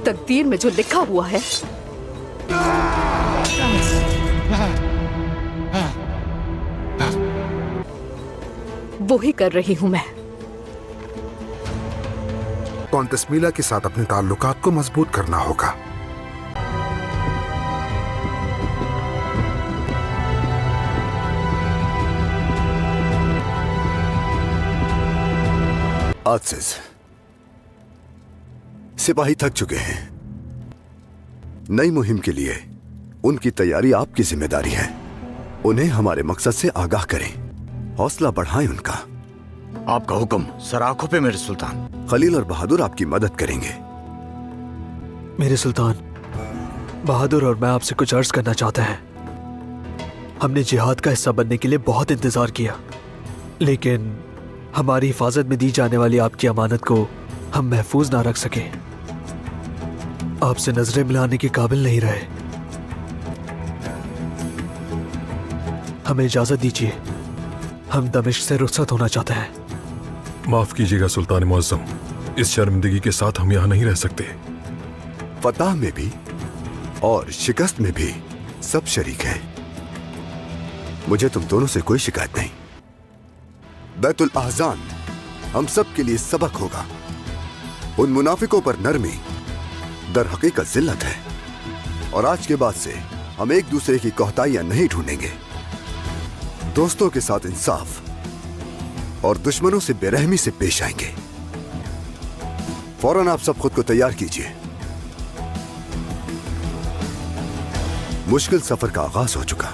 तकदीर में जो लिखा हुआ है वो ही कर रही हूं मैं। कॉन्टेस्मीला के साथ अपने ताल्लुकात को मजबूत करना होगा। आसिस, सिपाही थक चुके हैं। नई मुहिम के लिए उनकी तैयारी आपकी जिम्मेदारी है। उन्हें हमारे मकसद से आगाह करें, हौसला बढ़ाएं उनका। आपका हुक्म सर आंखों पे मेरे सुल्तान। खलील और बहादुर आपकी मदद करेंगे। मेरे सुल्तान, बहादुर और मैं आपसे कुछ अर्ज करना चाहते हैं। हमने जिहाद का हिस्सा बनने के लिए बहुत इंतजार किया, लेकिन हमारी हिफाजत में दी जाने वाली आपकी अमानत को हम महफूज ना रख सके। आपसे नजरें मिलाने के काबिल नहीं रहे। हमें इजाजत दीजिए, हम दमिश्क से रुखसत होना चाहते हैं। माफ कीजिएगा सुल्तान मुअज्जम, इस शर्मिंदगी के साथ हम यहाँ नहीं रह सकते। फतह में भी और शिकस्त में भी सब शरीक हैं। मुझे तुम दोनों से कोई शिकायत नहीं। बैतुल अहज़ान हम सब के लिए सबक होगा। उन मुनाफिकों पर नरमी दर हकीकत जिल्लत है, और आज के बाद से हम एक दूसरे की कोताहियां नहीं ढूंढेंगे। दोस्तों के साथ इंसाफ और दुश्मनों से बेरहमी से पेश आएंगे। फौरन आप सब खुद को तैयार कीजिए। मुश्किल सफर का आगाज हो चुका।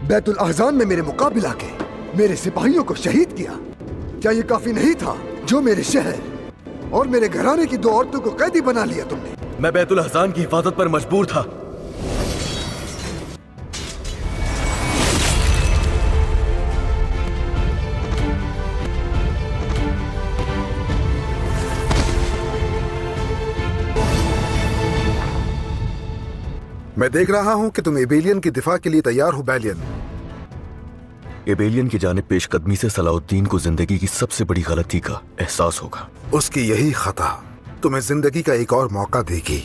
बैतुल अहज़ान में मेरे मुकाबिला के मेरे सिपाहियों को शहीद किया। क्या ये काफी नहीं था जो मेरे शहर और मेरे घराने की 2 औरतों को कैदी बना लिया तुमने? मैं बैतुल अहज़ान की हिफाजत पर मजबूर था। मैं देख रहा हूं कि तुम एबेलियन की दिफा के लिए तैयार हो बैलियन। एबेलियन की जानिब पेशकदमी से सलाहुद्दीन को जिंदगी की सबसे बड़ी गलती का एहसास होगा। उसकी यही खता तुम्हें जिंदगी का एक और मौका देगी।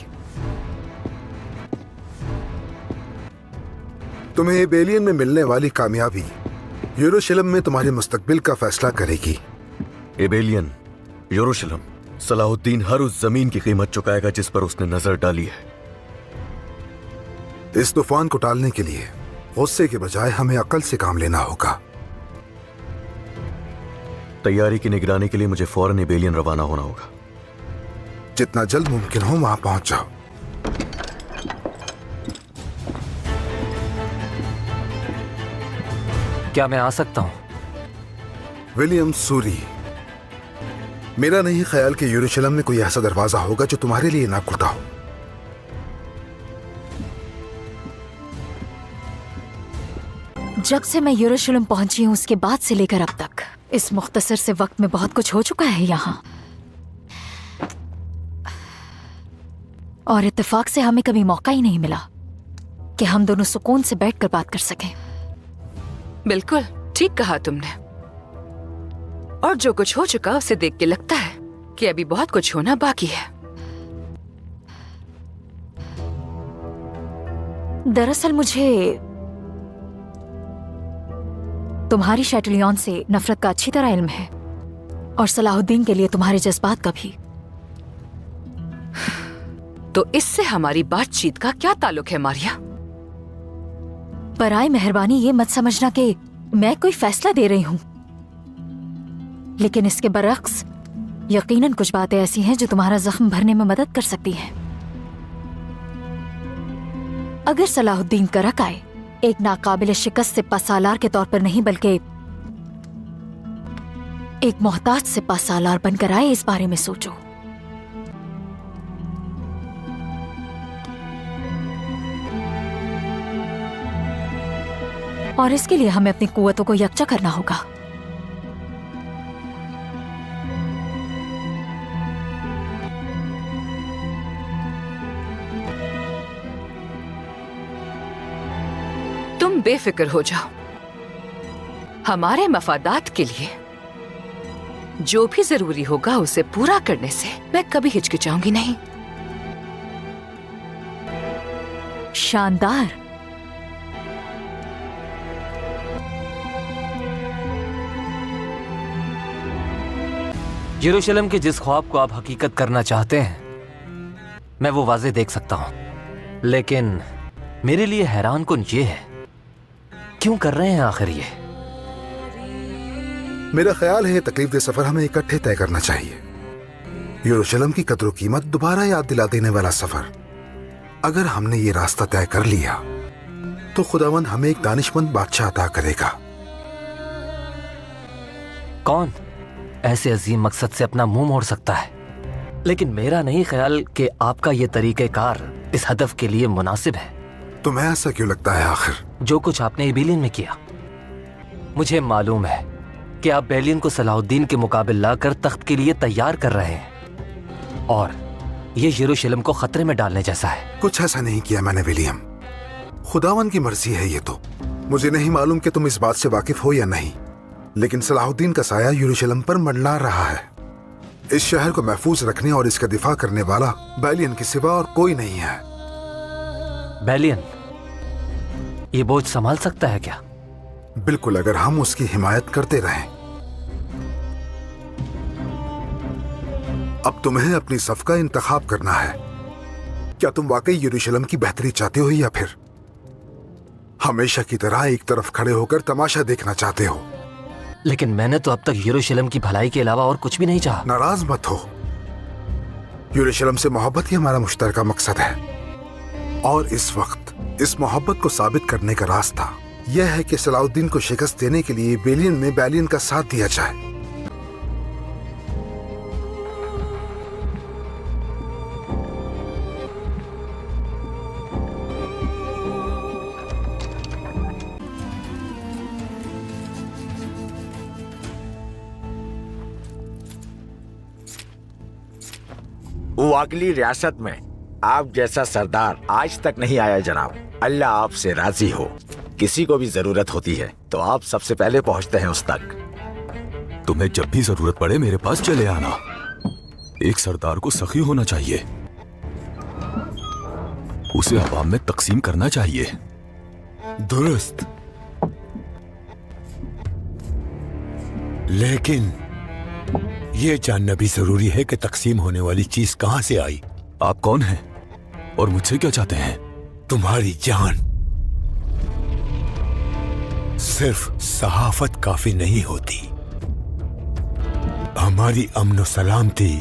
तुम्हें एबेलियन में मिलने वाली कामयाबी यरूशलेम में तुम्हारे मुस्तकबिल का फैसला करेगी। एबेलियन, यरूशलेम, सलाहुद्दीन हर उस जमीन की कीमत चुकाएगा जिस पर उसने नजर डाली है। इस तूफान को टालने के लिए गुस्से के बजाय हमें अकल से काम लेना होगा। तैयारी की निगरानी के लिए मुझे फौरन एबेलियन रवाना होना होगा। जितना जल्द मुमकिन हो वहां पहुंच जाओ। क्या मैं आ सकता हूं? विलियम सूरी, मेरा नहीं ख्याल कि यरूशलेम में कोई ऐसा दरवाजा होगा जो तुम्हारे लिए ना खुला हो। जब से मैं यरूशलेम पहुंची हूं उसके बाद से लेकर अब तक इस मुख्तसर से वक्त में बहुत कुछ हो चुका है यहाँ, और इत्तेफाक से हमें कभी मौका ही नहीं मिला कि हम दोनों सुकून से बैठकर बात कर सकें। बिल्कुल ठीक कहा तुमने, और जो कुछ हो चुका उसे देख के लगता है कि अभी बहुत कुछ होना बाकी है। दरअसल मुझे तुम्हारी शैटलियन से नफरत का अच्छी तरह इल्म है और सलाहुद्दीन के लिए तुम्हारे जज्बात का भी। तो इससे हमारी बातचीत का क्या ताल्लुक है मारिया? बराए मेहरबानी ये मत समझना कि मैं कोई फैसला दे रही हूं, लेकिन इसके बरक्स यकीनन कुछ बातें ऐसी हैं जो तुम्हारा जख्म भरने में मदद कर सकती हैं। अगर सलाहुद्दीन करक आए एक नाकाबिल शिकस्त सिपा सालार के तौर पर नहीं बल्कि एक मोहताज सिपा सालार बनकर आए, इस बारे में सोचो। और इसके लिए हमें अपनी कुव्वतों को यकजा करना होगा। तुम बेफिक्र हो जाओ। हमारे मफादात के लिए जो भी जरूरी होगा उसे पूरा करने से मैं कभी हिचकिचाऊंगी नहीं। शानदार। यरूशलेम के जिस ख्वाब को आप हकीकत करना चाहते हैं मैं वो वाज़े देख सकता हूं, लेकिन मेरे लिए हैरान कुन ये है, क्यों कर रहे हैं आखिर ये? मेरा ख्याल है ये तकलीफ सफर हमें इकट्ठे तय करना चाहिए। यरूशलेम की कदर कीमत दोबारा याद दिला देने वाला सफर। अगर हमने ये रास्ता तय कर लिया तो खुदावन हमें एक दानिशमंद बादशाह अता करेगा। कौन ऐसे अजीम मकसद से अपना मुंह मोड़ सकता है? लेकिन मेरा नहीं ख्याल कि आपका ये तरीक़ेकार इस हदफ के लिए मुनासिब है। तुम्हें ऐसा क्यों लगता है? आखिर जो कुछ आपने एबिलियन में किया, मुझे मालूम है कि आप बेलियन को सलाहुद्दीन के मुकाबिल लाकर तख्त के लिए तैयार कर रहे हैं और ये यरूशलेम को खतरे में डालने जैसा है। कुछ ऐसा नहीं किया मैंने विलियम, खुदावन की मर्जी है ये तो। मुझे नहीं मालूम कि तुम इस बात से वाकिफ हो या नहीं, लेकिन सलाहुद्दीन का साया यरूशलेम पर मंडला रहा है। इस शहर को महफूज रखने और इसका दिफा करने वाला बेलियन के सिवा और कोई नहीं है। बेलियन ये बोझ संभाल सकता है क्या? बिल्कुल, अगर हम उसकी हिमायत करते रहें। अब तुम्हें अपनी सफ का इंतखाब करना है। क्या तुम वाकई यरूशलेम की बेहतरी चाहते हो या फिर हमेशा की तरह एक तरफ खड़े होकर तमाशा देखना चाहते हो? लेकिन मैंने तो अब तक यरूशलेम की भलाई के अलावा और कुछ भी नहीं चाहा। नाराज मत हो, यरूशलेम से मोहब्बत ही हमारा मुश्तरका मकसद है और इस वक्त इस मोहब्बत को साबित करने का रास्ता यह है कि सलाहुद्दीन को शिकस्त देने के लिए बेलियन में बेलियन का साथ दिया जाए। वो अगली रियासत में आप जैसा सरदार आज तक नहीं आया जनाब। अल्लाह आपसे राजी हो। किसी को भी जरूरत होती है तो आप सबसे पहले पहुंचते हैं उस तक। तुम्हें जब भी जरूरत पड़े मेरे पास चले आना। एक सरदार को सखी होना चाहिए, उसे अवाम में तकसीम करना चाहिए। दुरुस्त, लेकिन ये जानना भी जरूरी है कि तकसीम होने वाली चीज कहां से आई। आप कौन हैं और मुझसे क्या चाहते हैं? तुम्हारी जान। सिर्फ सहाफत काफी नहीं होती, हमारी अमन और सलामती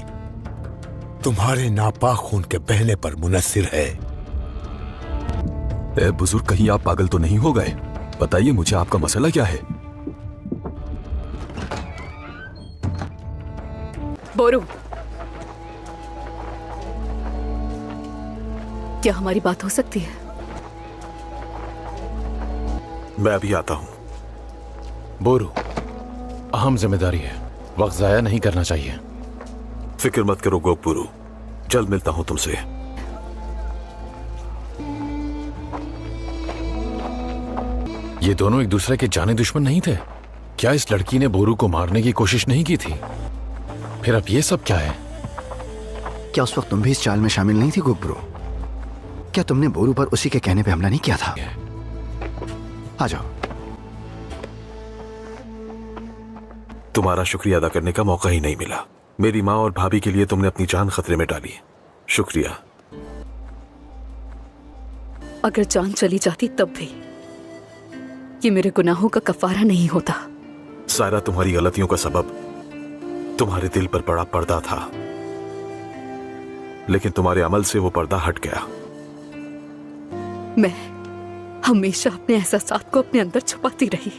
तुम्हारे नापाक खून के बहने पर मुनस्सिर है। ए बुजुर्ग, कहीं आप पागल तो नहीं हो गए? बताइए मुझे आपका मसला क्या है? बोरू, क्या हमारी बात हो सकती है? मैं अभी आता हूं। बोरू, अहम जिम्मेदारी है, वक्त जाया नहीं करना चाहिए। फिक्र मत करो गोकपुरू, जल्द मिलता हूं तुमसे। ये दोनों एक दूसरे के जाने दुश्मन नहीं थे क्या? इस लड़की ने बोरू को मारने की कोशिश नहीं की थी? फिर अब ये सब क्या है? क्या उस वक्त तुम भी इस चाल में शामिल नहीं थी गोकपुरू? क्या तुमने बोरू पर उसी के कहने पे हमला नहीं किया था? आ जाओ। तुम्हारा शुक्रिया अदा करने का मौका ही नहीं मिला। मेरी माँ और भाभी के लिए तुमने अपनी जान खतरे में डाली। शुक्रिया। अगर जान चली जाती तब भी ये मेरे गुनाहों का कफारा नहीं होता। सारा तुम्हारी गलतियों का सबब तुम्हारे दिल पर पड़ा पर्दा था, लेकिन तुम्हारे अमल से वो पर्दा हट गया। मैं हमेशा अपने एहसासात को अपने अंदर छुपाती रही,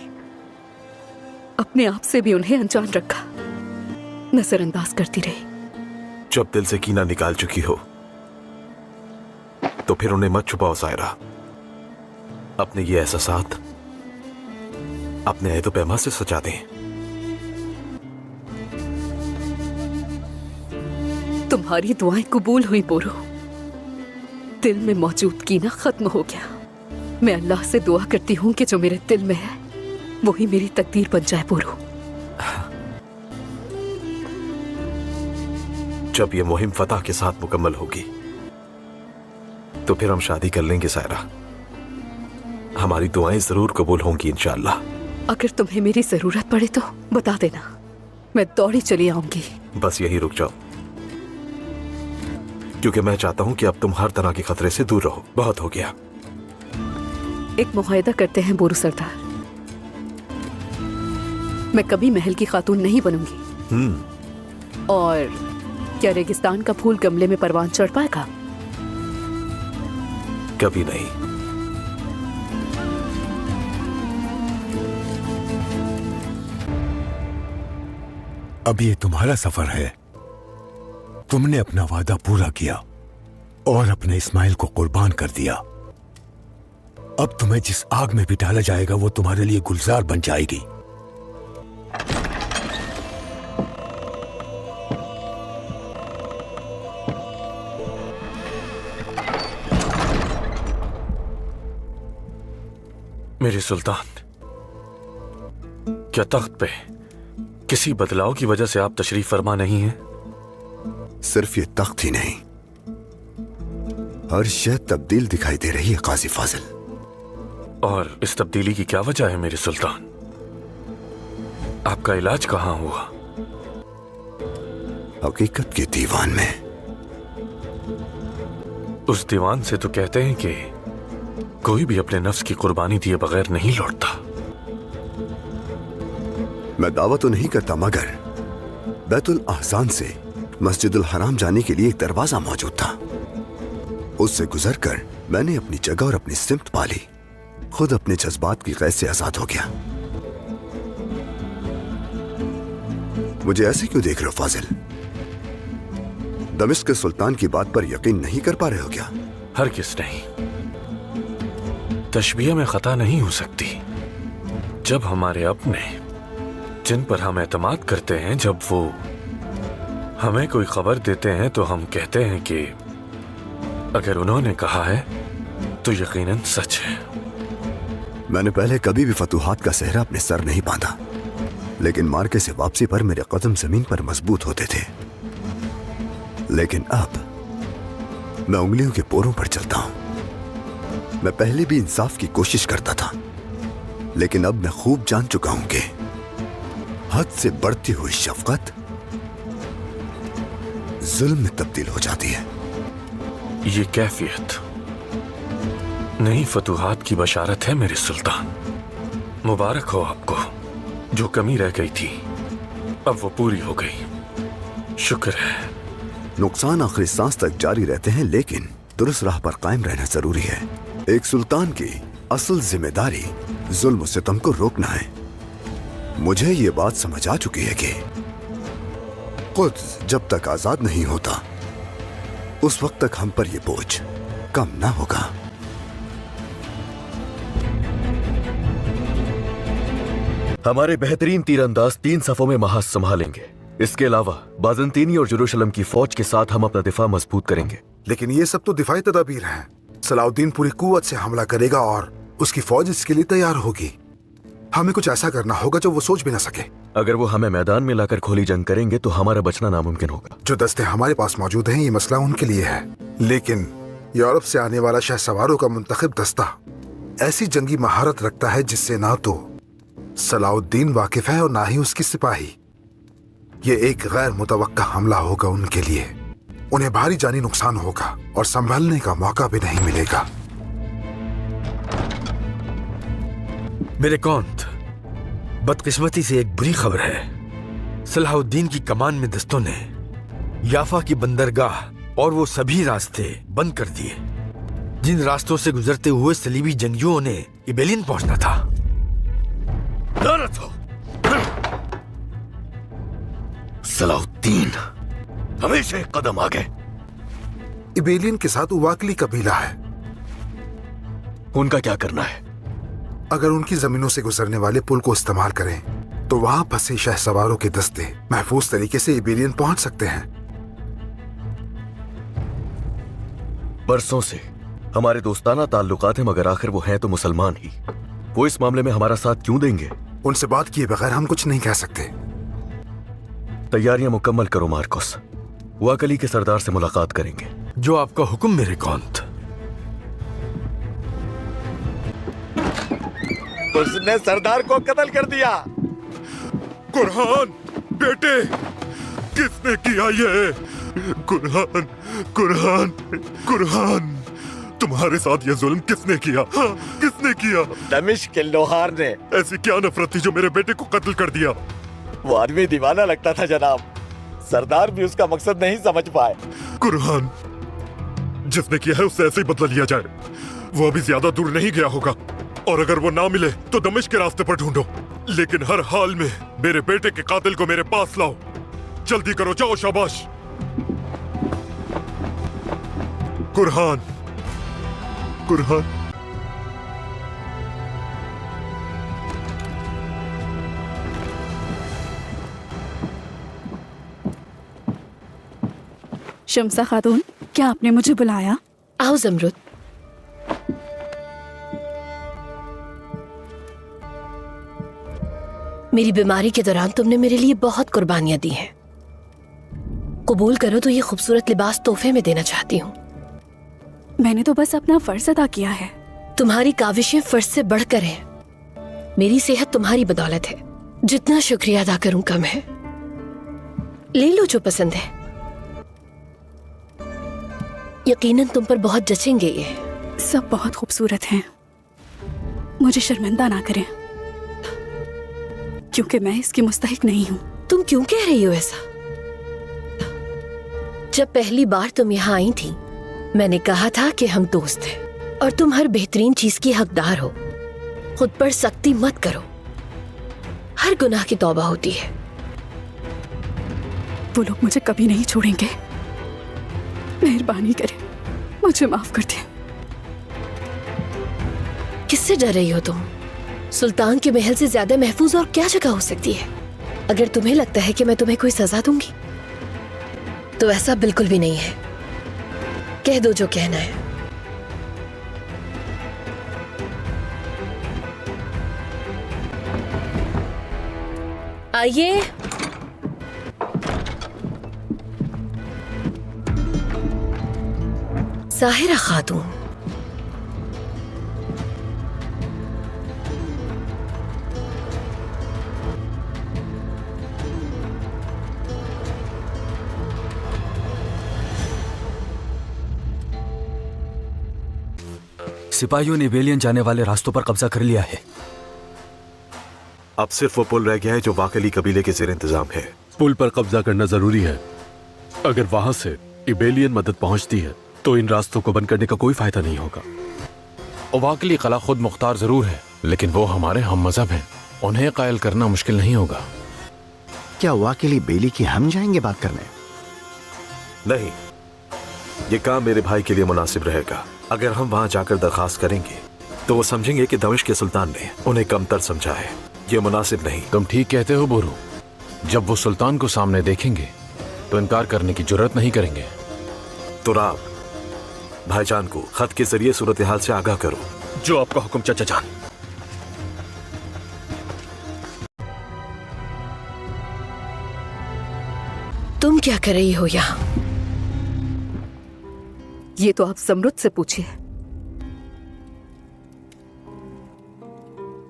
अपने आप से भी उन्हें अनजान रखा, नजरअंदाज करती रही। जब दिल से कीना निकाल चुकी हो तो फिर उन्हें मत छुपाओ सायरा। अपने ये एहसासात अपने ऐदो पैमा से सजा दें। तुम्हारी दुआएं कबूल हुई बोरो। दिल में मौजूद कीना खत्म हो गया। मैं अल्लाह से दुआ करती हूँ कि जो मेरे दिल में है वही मेरी तकदीर बन जाए बोरो। जब ये मुहिम फतह के साथ मुकम्मल होगी तो फिर हम शादी कर लेंगे सायरा। हमारी दुआएं जरूर कबूल होंगी इंशाअल्लाह। अगर तुम्हें मेरी जरूरत पड़े तो बता देना, मैं दौड़ी चली आऊंगी। बस यही रुक जाओ, क्योंकि मैं चाहता हूं कि अब तुम हर तरह के खतरे से दूर रहो। बहुत हो गया। एक मुआहदा करते हैं बोरू सरदार, मैं कभी महल की खातून नहीं बनूंगी। और क्या रेगिस्तान का फूल गमले में परवान चढ़ पाएगा? कभी नहीं। अब ये तुम्हारा सफर है। तुमने अपना वादा पूरा किया और अपने इस्माइल को कुर्बान कर दिया। अब तुम्हें जिस आग में भी डाला जाएगा वो तुम्हारे लिए गुलजार बन जाएगी। मेरे सुल्तान, क्या तख्त पे किसी बदलाव की वजह से आप तशरीफ फरमा नहीं हैं? सिर्फ ये तख्त ही नहीं, हर शय तब्दील दिखाई दे रही है काजी फाजिल। और इस तब्दीली की क्या वजह है मेरे सुल्तान? आपका इलाज कहाँ हुआ? हकीकत के दीवान में। उस दीवान से तो कहते हैं कि कोई भी अपने नफ्स की कुर्बानी दिए बगैर नहीं लौटता। मैं दावा तो नहीं करता, मगर बैतुल अहसान से मस्जिदुल हराम जाने के लिए एक दरवाजा मौजूद था। उससे गुजरकर मैंने अपनी जगह और अपनी सिमत पाली। खुद अपने जज्बात की कैद से आजाद हो गया। मुझे ऐसे क्यों देख रहे हो फाजिल? दमिश्क के सुल्तान की बात पर यकीन नहीं कर पा रहे हो क्या? हरगिज़ नहीं। तशबीह में खता नहीं हो सकती। जब हमारे अपने, जिन पर हम एतमाद करते हैं, जब वो हमें कोई खबर देते हैं तो हम कहते हैं कि अगर उन्होंने कहा है तो यकीनन सच है। मैंने पहले कभी भी फतूहात का सेहरा अपने सर नहीं बांधा, लेकिन मार्के से वापसी पर मेरे कदम जमीन पर मजबूत होते थे। लेकिन अब मैं उंगलियों के पोरों पर चलता हूं। मैं पहले भी इंसाफ की कोशिश करता था, लेकिन अब मैं खूब जान चुका हूं कि हद से बढ़ती हुई शफकत जुल्म में तब्दील हो जाती है। ये कैफियत नई फतूहात की बशारत है मेरे सुल्तान। मुबारक हो आपको। जो कमी रह गई थी अब वो पूरी हो गई। शुक्र है। नुकसान आखिरी सांस तक जारी रहते हैं, लेकिन दुरुस्त राह पर कायम रहना जरूरी है। एक सुल्तान की असल जिम्मेदारी जुल्म सितम को रोकना है। मुझे ये बात समझ आ चुकी है कि खुद जब तक आजाद नहीं होता उस वक्त तक हम पर यह बोझ कम ना होगा। हमारे बेहतरीन तीरंदाज 3 सफों में महाज संभालेंगे। इसके अलावा बाज़ंतीनी और यरूशलेम की फौज के साथ हम अपना दिफा मजबूत करेंगे। लेकिन ये सब तो दिफाई तदाबीर हैं। सलाउद्दीन पूरी कुव्वत से हमला करेगा और उसकी फौज इसके लिए तैयार होगी। हमें कुछ ऐसा करना होगा जो वो सोच भी ना सके। अगर वो हमें मैदान में लाकर खोली जंग करेंगे तो हमारा बचना नामुमकिन होगा। जो दस्ते हमारे पास मौजूद हैं, ये मसला उनके लिए है, लेकिन यूरोप से आने वाला शहसवारों का मुंतखब दस्ता ऐसी जंगी महारत रखता है जिससे ना तो सलाउद्दीन वाकिफ है और ना ही उसकी सिपाही। ये एक गैर मुतवक्का हमला होगा उनके लिए। उन्हें भारी जानी नुकसान होगा और संभलने का मौका भी नहीं मिलेगा। मेरे कौंत, बदकिस्मती से एक बुरी खबर है। सलाहुद्दीन की कमान में दस्तों ने याफा की बंदरगाह और वो सभी रास्ते बंद कर दिए जिन रास्तों से गुजरते हुए सलीबी जंगियों ने इबेलियन पहुंचना था। लानत हो! सलाहुद्दीन हमेशा एक कदम आगे। इबेलियन के साथ उवाकली कबीला है। उनका क्या करना है? अगर उनकी जमीनों से गुजरने वाले पुल को इस्तेमाल करें तो वहां फंसे शहसवारों के दस्ते महफूज तरीके से इबेलियन पहुंच सकते हैं। बरसों से हमारे दोस्ताना ताल्लुकात हैं, मगर आखिर वो हैं तो मुसलमान ही। वो इस मामले में हमारा साथ क्यों देंगे? उनसे बात किए बगैर हम कुछ नहीं कह सकते। तैयारियां मुकम्मल करो मार्कोस। वाकली के सरदार से मुलाकात करेंगे। जो आपका हुक्म मेरे कौंत। उसने सरदार को कत्ल कर दिया। कुरहान बेटे, किसने किया ये? कुरहान, कुरहान, कुरहान, तुम्हारे साथ ये जुल्म किसने किया? हाँ, किसने किया? दमिश्क के लोहार ने। ऐसी क्या नफरत थी जो मेरे बेटे को कत्ल कर दिया? वो आदमी दीवाना लगता था जनाब। सरदार भी उसका मकसद नहीं समझ पाए। कुरहान, जिसने किया है उससे ऐसे ही बदला लिया जाए। वो अभी ज्यादा दूर नहीं गया होगा और अगर वो ना मिले तो दमिश्क के रास्ते पर ढूंढो, लेकिन हर हाल में मेरे बेटे के कातिल को मेरे पास लाओ। जल्दी करो, जाओ। शाबाश। कुरहान, कुरहान। शम्सा खातून, क्या आपने मुझे बुलाया? आओ जमरुद। मेरी बीमारी के दौरान तुमने मेरे लिए बहुत कुर्बानियां दी हैं। कबूल करो तो ये खूबसूरत लिबास तोहफे में देना चाहती हूँ। मैंने तो बस अपना फर्ज अदा किया है। तुम्हारी काविशें फर्ज से बढ़कर हैं। मेरी सेहत तुम्हारी बदौलत है। जितना शुक्रिया अदा करूं कम है। ले लो जो पसंद है। यकीनन तुम पर बहुत जचेंगे ये। सब बहुत खूबसूरत हैं। मुझे शर्मिंदा ना करें, क्योंकि मैं इसकी मुस्तहिक नहीं हूँ। तुम क्यों कह रही हो ऐसा? जब पहली बार तुम यहाँ आई थी मैंने कहा था कि हम दोस्त हैं और तुम हर बेहतरीन चीज की हकदार हो। खुद पर सख्ती मत करो। हर गुनाह की तौबा होती है। वो लोग मुझे कभी नहीं छोड़ेंगे। मेहरबानी करें, मुझे माफ कर दें। किससे डर रही हो तुम? सुल्तान के महल से ज्यादा महफूज और क्या जगह हो सकती है? अगर तुम्हें लगता है कि मैं तुम्हें कोई सजा दूंगी तो ऐसा बिल्कुल भी नहीं है। कह दो जो कहना है। आइए। साहिरा खातून। सिपाहियों ने इबेलियन जाने वाले रास्तों पर कब्जा कर लिया है। अब सिर्फ वो पुल रह गया है जो वाकली कबीले के ज़ेर इंतजाम है। पुल पर कब्जा करना जरूरी है। अगर वहां से इबेलियन मदद पहुंचती है तो इन रास्तों को बंद करने का कोई फायदा नहीं होगा। वाकली कला खुद मुख्तार जरूर है, लेकिन वो हमारे हम मजहब हैं। उन्हें कायल करना मुश्किल नहीं होगा। क्या वाकली बेली की हम जाएंगे बात करने? नहीं, ये काम मेरे भाई के लिए मुनासिब रहेगा। अगर हम वहां जाकर दरखास्त करेंगे तो वो समझेंगे कि दमिश्क के सुल्तान ने उन्हें कमतर समझा है। ये मुनासिब नहीं। तुम ठीक कहते हो बोरू। जब वो सुल्तान को सामने देखेंगे तो इनकार करने की जुर्रत नहीं करेंगे। तुराब, भाईजान को खत के जरिए सूरत हाल से आगाह करो। जो आपका हुक्म चाचा जान। तुम क्या कर रही हो यहाँ? ये तो आप जमरुद से पूछिए।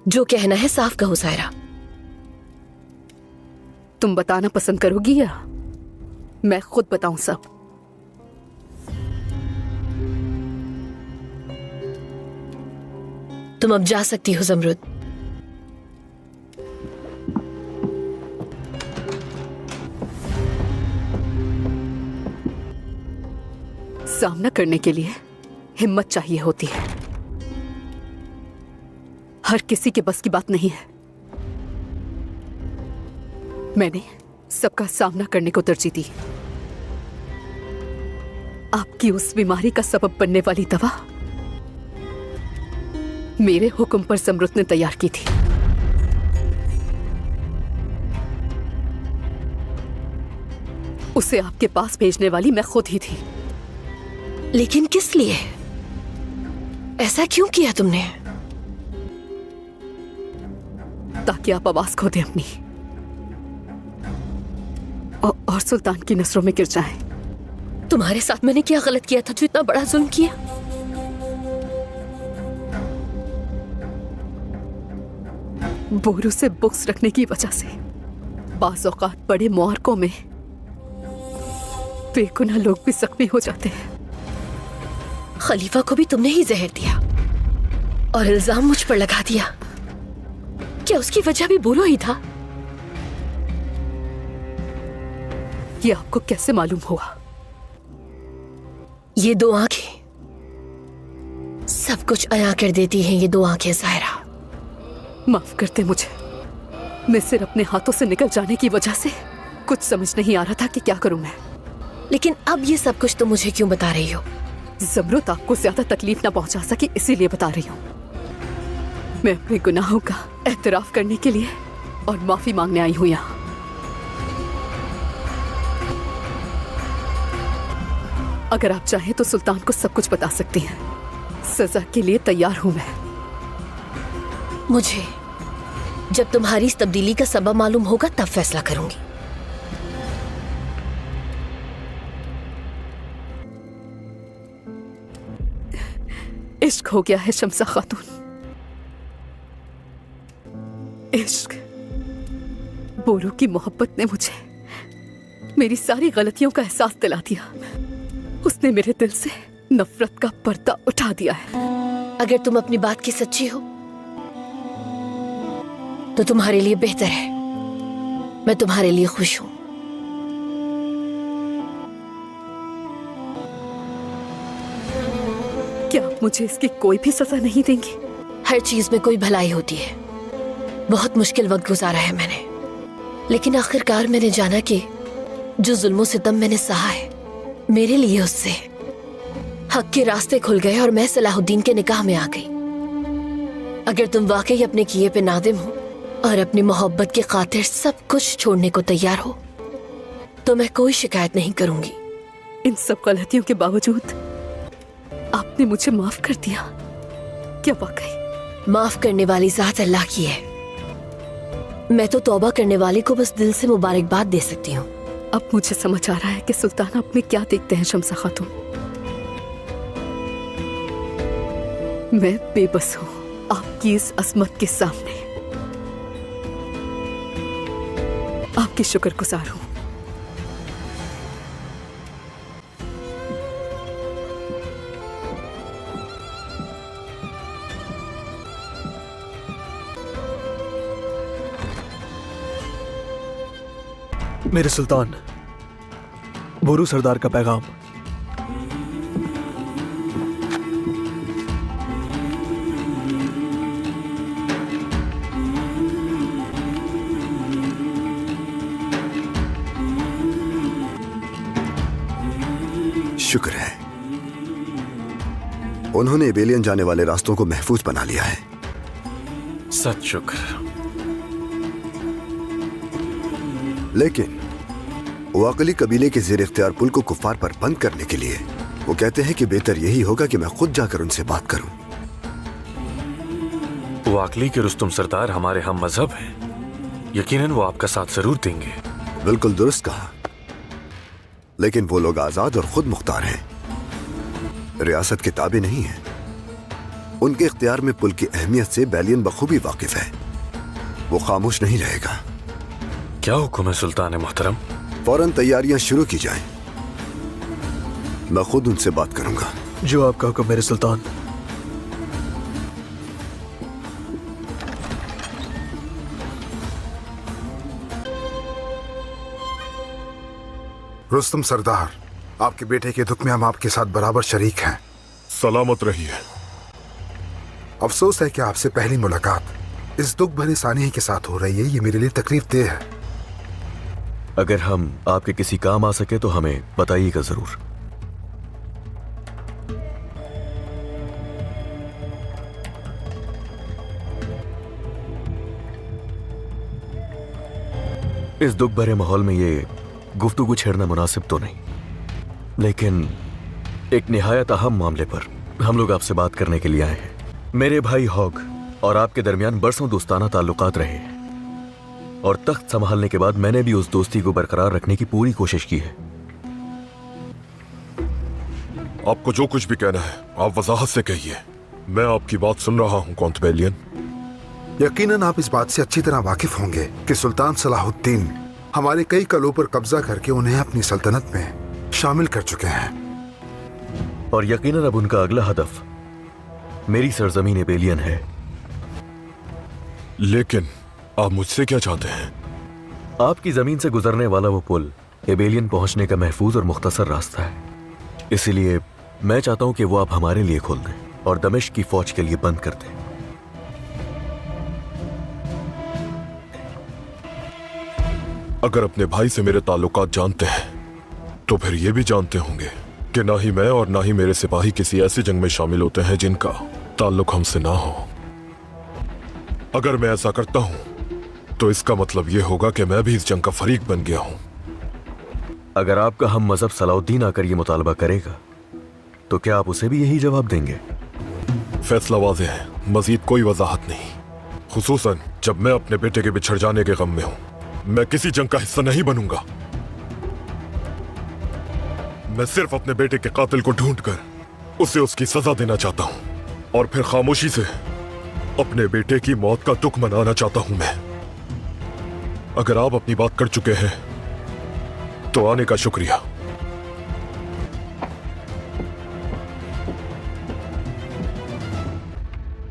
जो कहना है साफ कहो सायरा। तुम बताना पसंद करोगी या मैं खुद बताऊं सब? तुम अब जा सकती हो ज़मरुद। सामना करने के लिए हिम्मत चाहिए होती है, हर किसी के बस की बात नहीं है। मैंने सबका सामना करने को तरजीह दी। आपकी उस बीमारी का सबब बनने वाली दवा मेरे हुक्म पर ज़मरुद ने तैयार की थी। उसे आपके पास भेजने वाली मैं खुद ही थी। लेकिन किस लिए? ऐसा क्यों किया तुमने? ताकि आप आवाज खो दें अपनी और सुल्तान की नजरों में गिर जाएं। तुम्हारे साथ मैंने क्या गलत किया था जो इतना बड़ा जुल्म किया? बोरू से बुक्स रखने की वजह से बाज़ औक़ात बड़े मुआरकों में बेगुनाह लोग भी जख्मी हो जाते हैं। खलीफा को भी तुमने ही जहर दिया और इल्जाम मुझ पर लगा दिया। क्या उसकी वजह भी बोरो ही था? ये आपको कैसे मालूम हुआ? ये दो आंखें सब कुछ अया कर देती हैं। ये दो आंखें ज़ाहिरा। माफ करते मुझे, मैं सिर्फ अपने हाथों से निकल जाने की वजह से कुछ समझ नहीं आ रहा था कि क्या करूं मैं। लेकिन अब ये सब कुछ तो मुझे क्यों बता रही हो? ज़मरुद आपको ज्यादा तकलीफ ना पहुंचा सके इसीलिए बता रही हूँ। मैं अपने गुनाहों का एतराफ करने के लिए और माफी मांगने आई हूँ यहाँ। अगर आप चाहें तो सुल्तान को सब कुछ बता सकती हैं। सजा के लिए तैयार हूं मैं। मुझे जब तुम्हारी इस तब्दीली का सबब मालूम होगा तब फैसला करूंगी। इश्क हो गया है शम्सा खातून। इश्क। बोरू की मोहब्बत ने मुझे मेरी सारी गलतियों का एहसास दिला दिया। उसने मेरे दिल से नफरत का पर्दा उठा दिया है। अगर तुम अपनी बात की सच्ची हो तो तुम्हारे लिए बेहतर है। मैं तुम्हारे लिए खुश हूं। क्या आप मुझे इसकी कोई भी सजा नहीं देंगी? हर चीज में कोई भलाई होती है। बहुत मुश्किल वक्त गुजारा है मैंने, लेकिन आखिरकार मैंने जाना कि जो जुल्मों सितम मैंने सहा है, मेरे लिए उससे हक के रास्ते खुल गए और मैं सलाहुद्दीन के निकाह में आ गई। अगर तुम वाकई अपने किए पे नादिम हो और अपनी मोहब्बत की खातिर सब कुछ छोड़ने को तैयार हो तो मैं कोई शिकायत नहीं करूंगी। इन सब गलतियों के बावजूद आपने मुझे माफ कर दिया। क्या वाकई? माफ करने वाली जात अल्लाह की है। मैं तो तौबा करने वाले को बस दिल से मुबारकबाद दे सकती हूँ। अब मुझे समझ आ रहा है कि सुल्तान आप में क्या देखते हैं शम्सा खातून। मैं बेबस हूँ आपकी इस अजमत के सामने। आपकी शुक्रगुजार हूँ। मेरे सुल्तान, बोरू सरदार का पैगाम। शुक्र है उन्होंने एबेलियन जाने वाले रास्तों को महफूज बना लिया है। सच शुक्र। लेकिन वाकली कबीले के ज़ेर इख्तियार पुल को कुफ्फार पर बंद करने के लिए वो कहते हैं कि बेहतर यही होगा कि मैं खुद जाकर उनसे बात करूं। वाकली के रुस्तुम सरदार हमारे हम मजहब हैं। यकीनन वो आपका साथ जरूर देंगे। बिल्कुल दुरुस्त कहा। लेकिन वो लोग आजाद और खुद मुख्तार हैं, रियासत के ताबे नहीं हैं। उनके इख्तियार में पुल की अहमियत से बेलियन बखूबी वाकिफ है। वो खामोश नहीं रहेगा। क्या हुक्म है सुल्तान मोहतरम? फौरन तैयारियां शुरू की जाएं। मैं खुद उनसे बात करूंगा। जो आपका हुक्म मेरे सुल्तान। रुस्तम सरदार, आपके बेटे के दुख में हम आपके साथ बराबर शरीक हैं। सलामत रहिए। अफसोस है कि आपसे पहली मुलाकात इस दुख भरे सानिया के साथ हो रही है। ये मेरे लिए तकलीफ देह है। अगर हम आपके किसी काम आ सके तो हमें बताइएगा जरूर। इस दुख भरे माहौल में ये गुफ्तगू छेड़ना मुनासिब तो नहीं, लेकिन एक निहायत अहम मामले पर हम लोग आपसे बात करने के लिए आए हैं। मेरे भाई हॉग और आपके दरमियान बरसों दोस्ताना ताल्लुकात रहे हैं और तख्त संभालने के बाद मैंने भी उस दोस्ती को बरकरार रखने की पूरी कोशिश की है। आपको जो कुछ भी कहना है आप वजाहत से कहिए। मैं आपकी बात सुन रहा हूं काउंट बेलियन। यकीनन आप इस बात से अच्छी तरह वाकिफ होंगे कि सुल्तान सलाहुद्दीन हमारे कई कलों पर कब्जा करके उन्हें अपनी सल्तनत में शामिल कर चुके हैं और यकीनन अब उनका अगला हदफ मेरी सरजमीन एबेलियन है। लेकिन आप मुझसे क्या चाहते हैं? आपकी जमीन से गुजरने वाला वो पुल एबेलियन पहुंचने का महफूज और मुख्तसर रास्ता है, इसलिए मैं चाहता हूं कि वो आप हमारे लिए खोल दें और दमिश्क की फौज के लिए बंद कर दें। अगर अपने भाई से मेरे ताल्लुकात जानते हैं तो फिर ये भी जानते होंगे कि ना ही मैं और ना ही मेरे सिपाही किसी ऐसी जंग में शामिल होते हैं जिनका ताल्लुक हमसे ना हो। अगर मैं ऐसा करता हूं तो इसका मतलब यह होगा कि मैं भी इस जंग का फरीक बन गया हूं। अगर आपका हम मजहब सलाउद्दीन आकर ये मुतालबा करेगा तो क्या आप उसे भी यही जवाब देंगे? फैसला वाज़ेह है, मजीद कोई वजाहत नहीं। खुसूसन जब मैं अपने बेटे के बिछड़ जाने के गम में हूं। मैं किसी जंग का हिस्सा नहीं बनूंगा। मैं सिर्फ अपने बेटे के कातिल को ढूंढकर उसे उसकी सजा देना चाहता हूं और फिर खामोशी से अपने बेटे की मौत का दुख मनाना चाहता हूं मैं। अगर आप अपनी बात कर चुके हैं तो आने का शुक्रिया।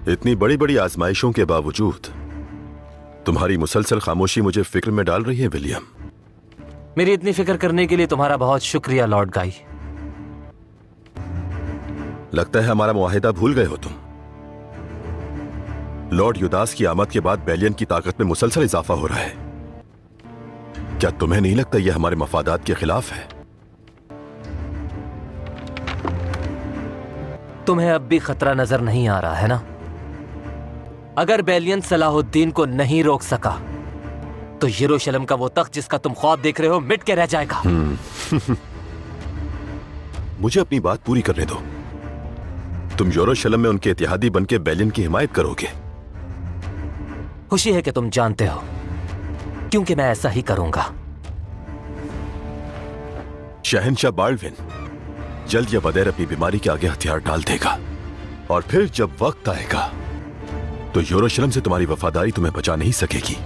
इतनी बड़ी बड़ी आजमाइशों के बावजूद तुम्हारी मुसलसल खामोशी मुझे फिक्र में डाल रही है विलियम। मेरी इतनी फिक्र करने के लिए तुम्हारा बहुत शुक्रिया लॉर्ड गाई। लगता है हमारा मुआहिदा भूल गए हो तुम। लॉर्ड युदास की आमद के बाद बेलियन की ताकत में मुसलसल इजाफा हो रहा है। क्या तुम्हें नहीं लगता यह हमारे मफादात के खिलाफ है? तुम्हें अब भी खतरा नजर नहीं आ रहा है ना? अगर बेलियन सलाहुद्दीन को नहीं रोक सका तो यरूशलेम का वो तख्त जिसका तुम ख्वाब देख रहे हो मिट के रह जाएगा। मुझे अपनी बात पूरी करने दो। तुम यरूशलेम में उनके इत्तेहादी बनके बेलियन की हिमायत करोगे? खुशी है कि तुम जानते हो, क्योंकि मैं ऐसा ही करूंगा। शहनशाह बाल्डविन जल्द या बदेर अपनी बीमारी के आगे हथियार डाल देगा और फिर जब वक्त आएगा तो यरूशलेम से तुम्हारी वफादारी तुम्हें बचा नहीं सकेगी।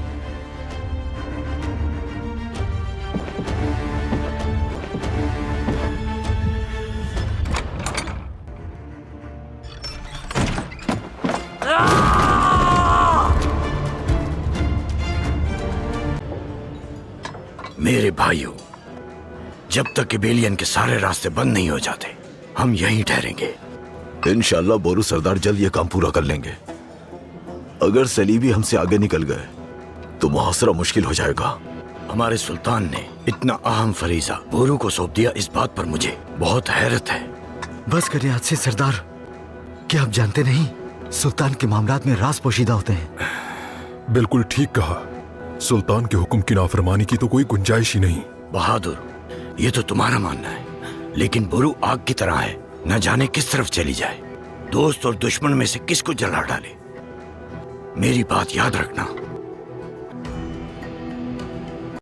मेरे भाइयों, जब तक एबेलियन के सारे रास्ते बंद नहीं हो जाते हम यहीं ठहरेंगे। इंशाल्लाह बोरू सरदार जल्द ये काम पूरा कर लेंगे। अगर सलीबी हमसे आगे निकल गए तो मुहासरा मुश्किल हो जाएगा। हमारे सुल्तान ने इतना अहम फरीजा बोरू को सौंप दिया, इस बात पर मुझे बहुत हैरत है। बस करें आज से सरदार, क्या आप जानते नहीं सुल्तान के मामलात में राज पोशीदा होते हैं। बिल्कुल ठीक कहा। सुल्तान के हुक्म की नाफरमानी की तो कोई गुंजाइश ही नहीं। बहादुर, ये तो तुम्हारा मानना है, लेकिन बोरू आग की तरह है, न जाने किस तरफ चली जाए, दोस्त और दुश्मन में से किसको जला डाले। मेरी बात याद रखना।